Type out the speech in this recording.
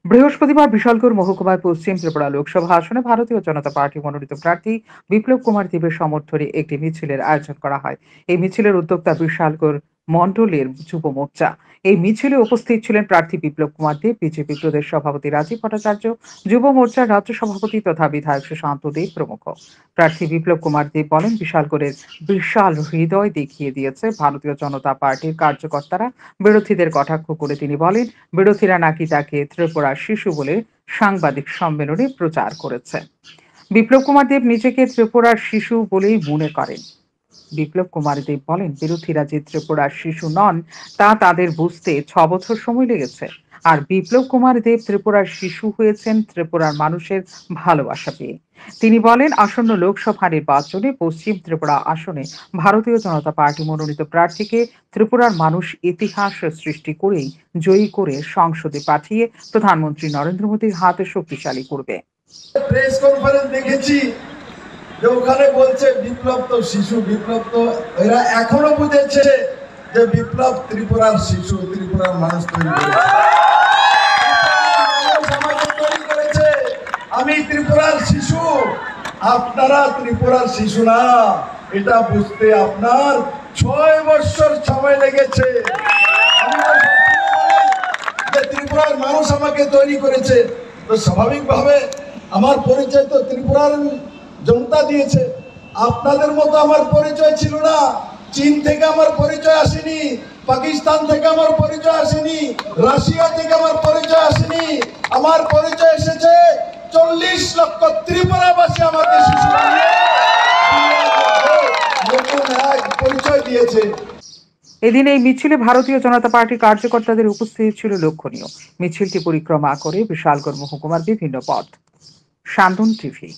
বৃহস্পতিবার বিশালগড় মহকুমার পশ্চিম ত্রিপুরা লোকসভা আসনে ভারতীয় জনতা পার্টি মনোনীত প্রার্থী বিপ্লব কুমার দেবের সমর্থনে একটি মিছিলের আয়োজন করা হয়। এই মিছিলের উদ্যোক্তা বিশালগড় মণ্ডলের যুব মোর্চা। এই মিছিলে উপস্থিত ছিলেন প্রার্থী বিপ্লব কুমার দেব, বিজেপি প্রদেশ সভাপতি রাজীব ভট্টাচার্য, যুব মোর্চার রাজ্য সভাপতি তথা বিধায়ক সুশান্ত দেব প্রমুখ। প্রার্থী বিপ্লব কুমার দেব বলেন, বিশালগড়ের বিশাল হৃদয় দেখিয়ে দিয়েছে ভারতীয় জনতা পার্টির কার্যকর্তারা। বিরোধীদের কটাক্ষ করে তিনি বলেন, বিরোধীরা নাকি তাকে ত্রিপুরার শিশু বলে সাংবাদিক সম্মেলনে প্রচার করেছে। বিপ্লব কুমার দেব নিজেকে ত্রিপুরার শিশু বলেই মনে করেন। বিপ্লব কুমার দেব বলেন, বিরোধীরা যে ত্রিপুরার শিশু নন তা তাদের বুঝতে 6 বছর সময় লেগেছে। আর বিপ্লব কুমার দেব ত্রিপুরার শিশু হয়েছেন ত্রিপুরার মানুষের ভালোবাসা পেয়ে। তিনি বলেন, আসন্ন লোকসভা নির্বাচনে পশ্চিম ত্রিপুরা আসনে ভারতীয় জনতা পার্টি মনোনীত প্রার্থীকে ত্রিপুরার মানুষ ইতিহাস সৃষ্টি করেই জয়ী করে সংসদে পাঠিয়ে প্রধানমন্ত্রী নরেন্দ্র মোদীর হাতে শক্তিশালী করবে। প্রেস কনফারেন্স দেখেছি যে ওখানে বলছে বিপ্লব তো শিশু, বিপ্লব তো এরা এখনো বুঝেছে যে বিপ্লব ত্রিপুরার শিশু, ত্রিপুরার মানুষ তৈরি করেছে। আমি ত্রিপুরার শিশু, আপনারা ত্রিপুরার শিশু না, এটা বুঝতে আপনার 6 বছর সময় লেগেছে। ত্রিপুরার মানুষ আমাকে তৈরি করেছে, তো স্বাভাবিকভাবে আমার পরিচয় তো ত্রিপুরার জনতা দিয়েছে। আপনাদের মতো আমার পরিচয় ছিল না। চীন থেকে আমার পরিচয় আসেনি, পাকিস্তান থেকে আমার পরিচয় আসেনি, রাশিয়া থেকে আমার পরিচয় আসেনি। আমার পরিচয় এসেছে 40 লক্ষ ত্রিপুরাবাসী আমাকে শিশু নতুন এক পরিচয় দিয়েছে। এদিন এই মিছিলে ভারতীয় জনতা পার্টির কার্যকর্তাদের উপস্থিতি ছিল লক্ষণীয়। মিছিলটি পরিক্রমা করে বিশালগড় মহকুমার বিভিন্ন পথ। শান্তন টিভি।